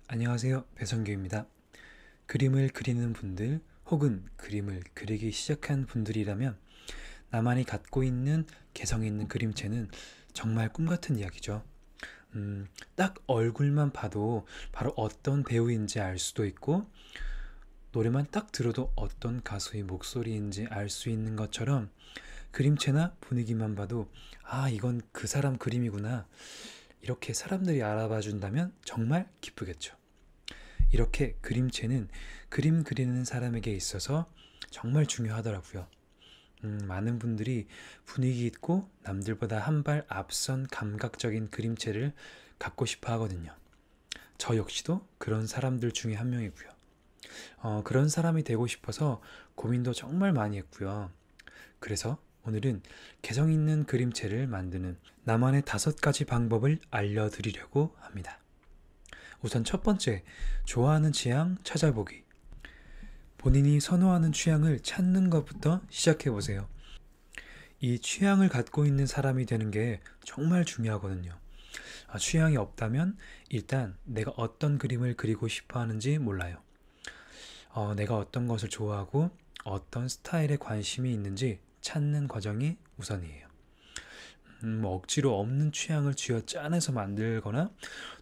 안녕하세요. 배성규입니다. 그림을 그리는 분들 혹은 그림을 그리기 시작한 분들이라면 나만이 갖고 있는 개성 있는 그림체는 정말 꿈같은 이야기죠. 딱 얼굴만 봐도 바로 어떤 배우인지 알 수도 있고 노래만 딱 들어도 어떤 가수의 목소리인지 알 수 있는 것처럼 그림체나 분위기만 봐도 이건 그 사람 그림이구나. 이렇게 사람들이 알아봐 준다면 정말 기쁘겠죠. 이렇게 그림체는 그림 그리는 사람에게 있어서 정말 중요하더라고요. 많은 분들이 분위기 있고 남들보다 한 발 앞선 감각적인 그림체를 갖고 싶어 하거든요. 저 역시도 그런 사람들 중에 한 명이고요. 그런 사람이 되고 싶어서 고민도 정말 많이 했고요. 그래서 오늘은 개성 있는 그림체를 만드는 나만의 5가지 방법을 알려드리려고 합니다. 우선 첫 번째, 좋아하는 취향 찾아보기. 본인이 선호하는 취향을 찾는 것부터 시작해보세요. 이 취향을 갖고 있는 사람이 되는 게 정말 중요하거든요. 취향이 없다면 일단 내가 어떤 그림을 그리고 싶어 하는지 몰라요. 내가 어떤 것을 좋아하고 어떤 스타일에 관심이 있는지 찾는 과정이 우선이에요. 억지로 없는 취향을 쥐어 짜내서 만들거나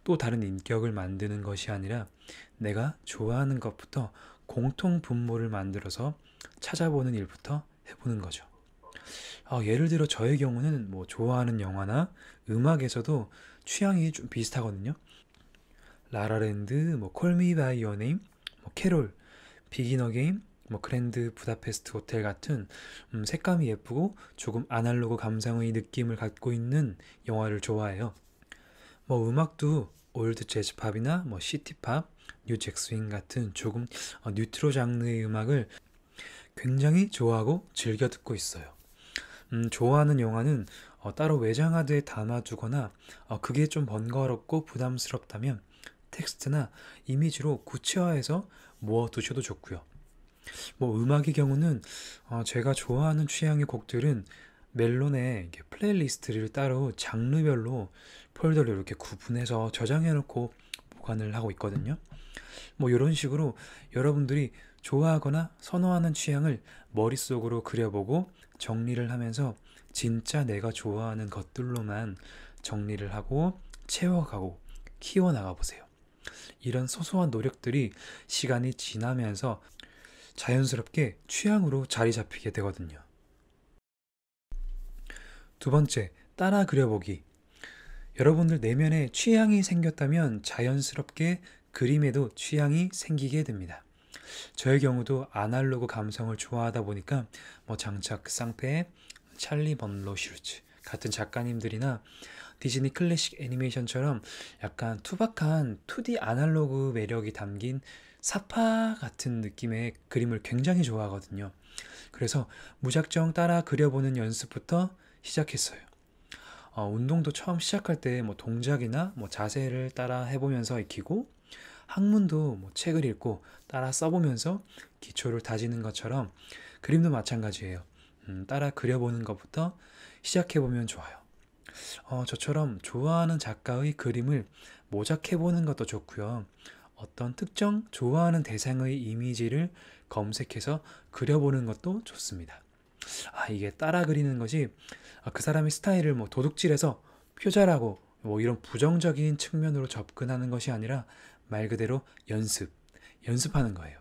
또 다른 인격을 만드는 것이 아니라 내가 좋아하는 것부터 공통 분모를 만들어서 찾아보는 일부터 해보는 거죠. 예를 들어 저의 경우는 좋아하는 영화나 음악에서도 취향이 좀 비슷하거든요. 라라랜드, 콜미 바이 여 네임, 캐롤, 비긴 어게인, 그랜드 부다페스트 호텔 같은 색감이 예쁘고 조금 아날로그 감성의 느낌을 갖고 있는 영화를 좋아해요. 음악도 올드 재즈팝이나 시티팝, 뉴 잭스윙 같은 조금 뉴트로 장르의 음악을 굉장히 좋아하고 즐겨 듣고 있어요. 좋아하는 영화는 따로 외장하드에 담아두거나 그게 좀 번거롭고 부담스럽다면 텍스트나 이미지로 구체화해서 모아두셔도 좋고요. 음악의 경우는 제가 좋아하는 취향의 곡들은 멜론에 이렇게 플레이리스트를 따로 장르별로 폴더를 이렇게 구분해서 저장해 놓고 보관을 하고 있거든요. 이런 식으로 여러분들이 좋아하거나 선호하는 취향을 머릿속으로 그려보고 정리를 하면서 진짜 내가 좋아하는 것들로만 정리를 하고 채워가고 키워나가 보세요. 이런 소소한 노력들이 시간이 지나면서 자연스럽게 취향으로 자리 잡히게 되거든요. 두 번째, 따라 그려보기. 여러분들 내면에 취향이 생겼다면 자연스럽게 그림에도 취향이 생기게 됩니다. 저의 경우도 아날로그 감성을 좋아하다 보니까 장착 쌍페, 찰리 번로 슈츠 같은 작가님들이나 디즈니 클래식 애니메이션처럼 약간 투박한 2D 아날로그 매력이 담긴 사파 같은 느낌의 그림을 굉장히 좋아하거든요. 그래서 무작정 따라 그려보는 연습부터 시작했어요. 운동도 처음 시작할 때 동작이나 자세를 따라 해보면서 익히고 학문도 책을 읽고 따라 써보면서 기초를 다지는 것처럼 그림도 마찬가지예요. 따라 그려보는 것부터 시작해보면 좋아요. 저처럼 좋아하는 작가의 그림을 모작해보는 것도 좋고요. 어떤 특정 좋아하는 대상의 이미지를 검색해서 그려보는 것도 좋습니다. 이게 따라 그리는 것이 그 사람의 스타일을 도둑질해서 표절하고 이런 부정적인 측면으로 접근하는 것이 아니라 말 그대로 연습하는 거예요.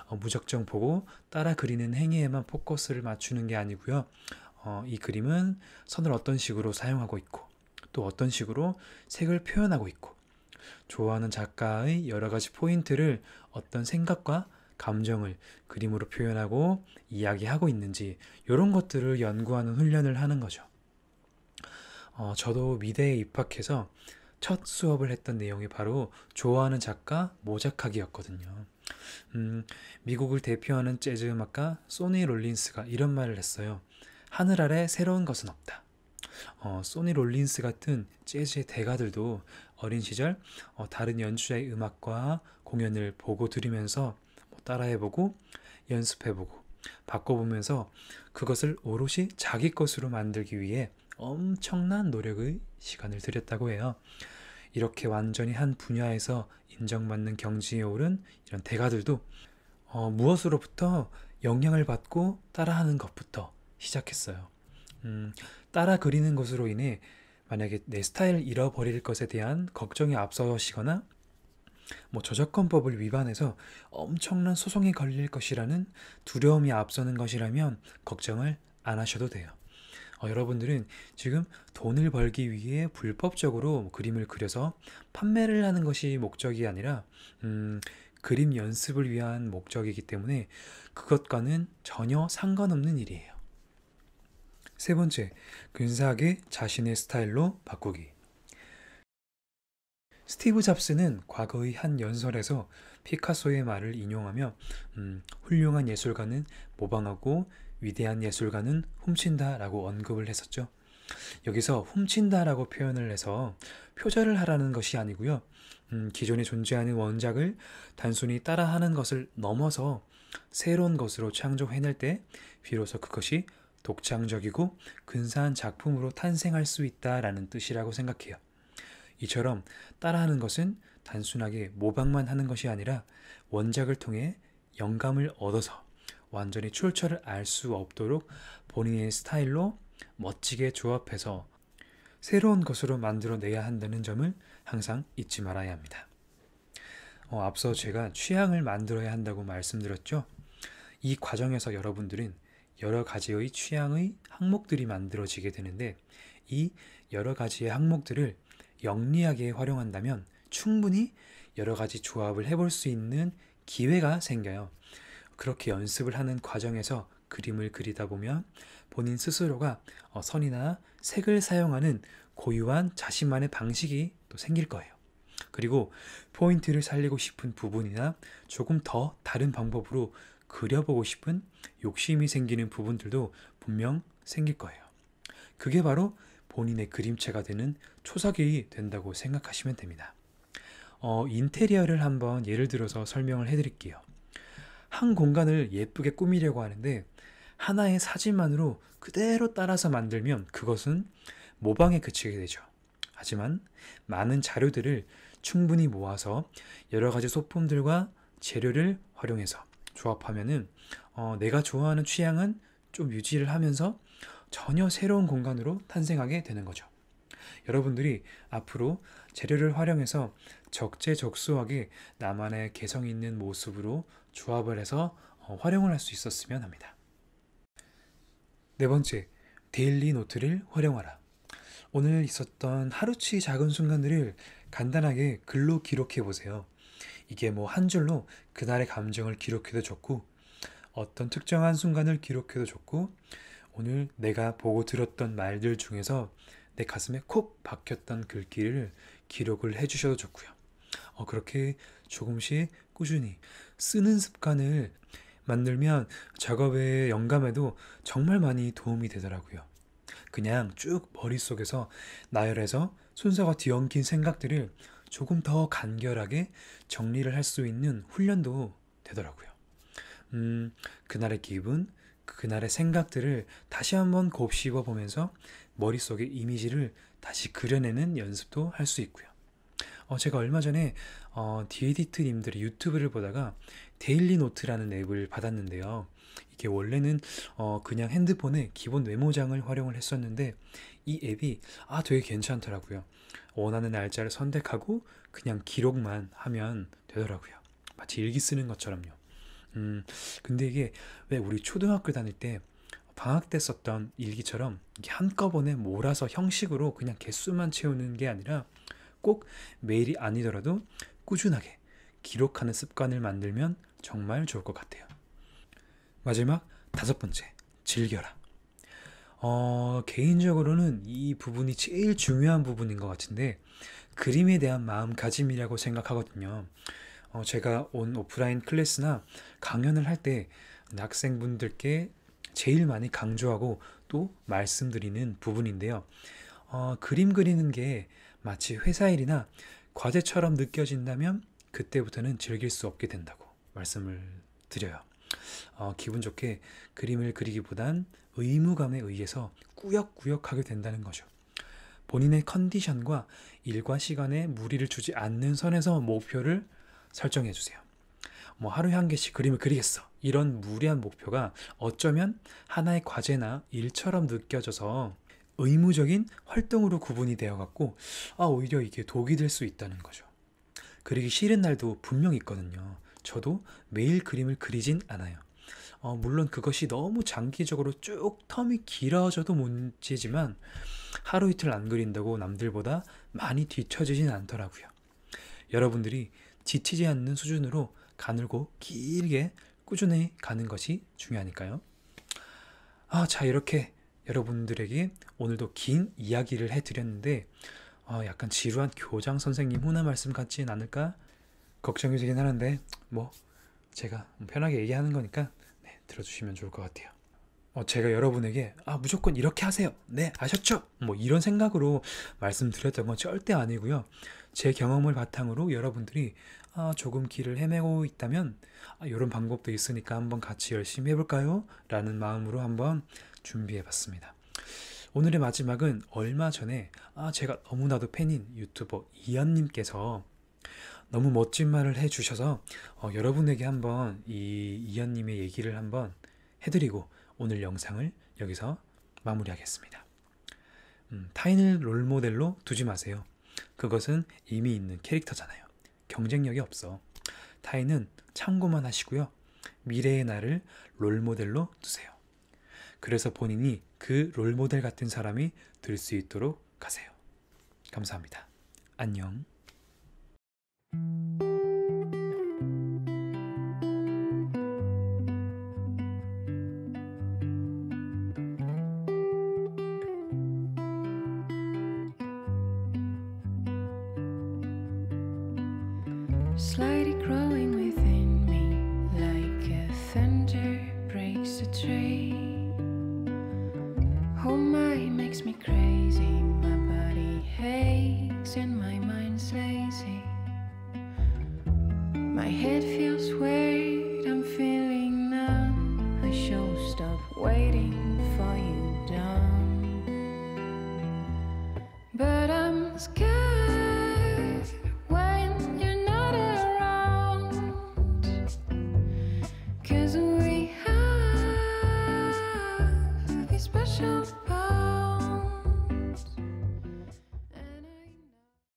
무작정 보고 따라 그리는 행위에만 포커스를 맞추는 게 아니고요. 이 그림은 선을 어떤 식으로 사용하고 있고 또 어떤 식으로 색을 표현하고 있고 좋아하는 작가의 여러 가지 포인트를 어떤 생각과 감정을 그림으로 표현하고 이야기하고 있는지 이런 것들을 연구하는 훈련을 하는 거죠. 저도 미대에 입학해서 첫 수업을 했던 내용이 바로 좋아하는 작가 모작하기였거든요. 미국을 대표하는 재즈 음악가 소니 롤린스가 이런 말을 했어요. 하늘 아래 새로운 것은 없다. 소니 롤린스 같은 재즈의 대가들도 어린 시절 다른 연주자의 음악과 공연을 보고 들으면서 따라해보고 연습해보고 바꿔보면서 그것을 오롯이 자기 것으로 만들기 위해 엄청난 노력의 시간을 들였다고 해요. 이렇게 완전히 한 분야에서 인정받는 경지에 오른 이런 대가들도 무엇으로부터 영향을 받고 따라하는 것부터 시작했어요. 따라 그리는 것으로 인해 만약에 내 스타일을 잃어버릴 것에 대한 걱정이 앞서시거나 저작권법을 위반해서 엄청난 소송에 걸릴 것이라는 두려움이 앞서는 것이라면 걱정을 안 하셔도 돼요. 여러분들은 지금 돈을 벌기 위해 불법적으로 그림을 그려서 판매를 하는 것이 목적이 아니라 그림 연습을 위한 목적이기 때문에 그것과는 전혀 상관없는 일이에요. 세 번째, 근사하게 자신의 스타일로 바꾸기. 스티브 잡스는 과거의 한 연설에서 피카소의 말을 인용하며 훌륭한 예술가는 모방하고 위대한 예술가는 훔친다 라고 언급을 했었죠. 여기서 훔친다 라고 표현을 해서 표절을 하라는 것이 아니고요. 기존에 존재하는 원작을 단순히 따라하는 것을 넘어서 새로운 것으로 창조해낼 때 비로소 그것이 독창적이고 근사한 작품으로 탄생할 수 있다라는 뜻이라고 생각해요. 이처럼 따라하는 것은 단순하게 모방만 하는 것이 아니라 원작을 통해 영감을 얻어서 완전히 출처를 알 수 없도록 본인의 스타일로 멋지게 조합해서 새로운 것으로 만들어내야 한다는 점을 항상 잊지 말아야 합니다. 앞서 제가 취향을 만들어야 한다고 말씀드렸죠. 이 과정에서 여러분들은 여러 가지의 취향의 항목들이 만들어지게 되는데 이 여러 가지의 항목들을 영리하게 활용한다면 충분히 여러 가지 조합을 해볼 수 있는 기회가 생겨요. 그렇게 연습을 하는 과정에서 그림을 그리다 보면 본인 스스로가 선이나 색을 사용하는 고유한 자신만의 방식이 또 생길 거예요. 그리고 포인트를 살리고 싶은 부분이나 조금 더 다른 방법으로 그려보고 싶은 욕심이 생기는 부분들도 분명 생길 거예요. 그게 바로 본인의 그림체가 되는 초석이 된다고 생각하시면 됩니다. 인테리어를 한번 예를 들어서 설명을 해드릴게요. 한 공간을 예쁘게 꾸미려고 하는데 하나의 사진만으로 그대로 따라서 만들면 그것은 모방에 그치게 되죠. 하지만 많은 자료들을 충분히 모아서 여러 가지 소품들과 재료를 활용해서 조합하면은 내가 좋아하는 취향은 좀 유지를 하면서 전혀 새로운 공간으로 탄생하게 되는 거죠. 여러분들이 앞으로 재료를 활용해서 적재적소하게 나만의 개성 있는 모습으로 조합을 해서 활용을 할 수 있었으면 합니다. 네 번째, 데일리 노트를 활용하라. 오늘 있었던 하루치 작은 순간들을 간단하게 글로 기록해 보세요. 이게 한 줄로 그날의 감정을 기록해도 좋고 어떤 특정한 순간을 기록해도 좋고 오늘 내가 보고 들었던 말들 중에서 내 가슴에 콕 박혔던 글귀를 기록을 해주셔도 좋고요. 그렇게 조금씩 꾸준히 쓰는 습관을 만들면 작업의 영감에도 정말 많이 도움이 되더라고요. 그냥 쭉 머릿속에서 나열해서 순서가 뒤엉킨 생각들을 조금 더 간결하게 정리를 할 수 있는 훈련도 되더라고요. 그날의 기분, 그날의 생각들을 다시 한번 곱씹어 보면서 머릿속의 이미지를 다시 그려내는 연습도 할 수 있고요. 제가 얼마 전에 디에디트님들의 유튜브를 보다가 데일리 노트라는 앱을 받았는데요. 이게 원래는 그냥 핸드폰에 기본 메모장을 활용을 했었는데 이 앱이 되게 괜찮더라고요. 원하는 날짜를 선택하고 그냥 기록만 하면 되더라고요. 마치 일기 쓰는 것처럼요. 근데 이게 왜 우리 초등학교 다닐 때 방학 때 썼던 일기처럼 이게 한꺼번에 몰아서 형식으로 그냥 개수만 채우는 게 아니라 꼭 매일이 아니더라도 꾸준하게 기록하는 습관을 만들면 정말 좋을 것 같아요. 마지막 다섯 번째, 즐겨라. 개인적으로는 이 부분이 제일 중요한 부분인 것 같은데 그림에 대한 마음가짐이라고 생각하거든요. 제가 온 오프라인 클래스나 강연을 할 때 학생분들께 제일 많이 강조하고 또 말씀드리는 부분인데요. 그림 그리는 게 마치 회사 일이나 과제처럼 느껴진다면 그때부터는 즐길 수 없게 된다고 말씀을 드려요. 기분 좋게 그림을 그리기보단 의무감에 의해서 꾸역꾸역하게 된다는 거죠. 본인의 컨디션과 일과 시간에 무리를 주지 않는 선에서 목표를 설정해 주세요. 뭐 하루에 한 개씩 그림을 그리겠어. 이런 무리한 목표가 어쩌면 하나의 과제나 일처럼 느껴져서 의무적인 활동으로 구분이 되어 갖고 오히려 이게 독이 될 수 있다는 거죠. 그리기 싫은 날도 분명 있거든요. 저도 매일 그림을 그리진 않아요. 물론 그것이 너무 장기적으로 쭉 텀이 길어져도 문제지만 하루 이틀 안 그린다고 남들보다 많이 뒤처지진 않더라고요. 여러분들이 지치지 않는 수준으로 가늘고 길게 꾸준히 가는 것이 중요하니까요. 자, 이렇게 여러분들에게 오늘도 긴 이야기를 해드렸는데 약간 지루한 교장 선생님 훈화 말씀 같진 않을까 걱정이 되긴 하는데 뭐 제가 편하게 얘기하는 거니까 들어주시면 좋을 것 같아요. 제가 여러분에게 무조건 이렇게 하세요. 네, 아셨죠? 뭐 이런 생각으로 말씀드렸던 건 절대 아니고요. 제 경험을 바탕으로 여러분들이 조금 길을 헤매고 있다면 이런 방법도 있으니까 한번 같이 열심히 해볼까요? 라는 마음으로 한번 준비해봤습니다. 오늘의 마지막은 얼마 전에 제가 너무나도 팬인 유튜버 이현님께서 너무 멋진 말을 해주셔서 여러분에게 한번 이 이현님의 얘기를 한번 해드리고 오늘 영상을 여기서 마무리하겠습니다. 타인을 롤모델로 두지 마세요. 그것은 이미 있는 캐릭터잖아요. 경쟁력이 없어. 타인은 참고만 하시고요. 미래의 나를 롤모델로 두세요. 그래서 본인이 그 롤모델 같은 사람이 될 수 있도록 하세요. 감사합니다. 안녕. Slightly growing within me, like a thunder breaks a tree. Oh my, makes me crazy. My body aches and my mind's lazy. My head feels weird, I'm feeling numb. I should stop waiting for you down, but I'm scared. When you're not around, 'cause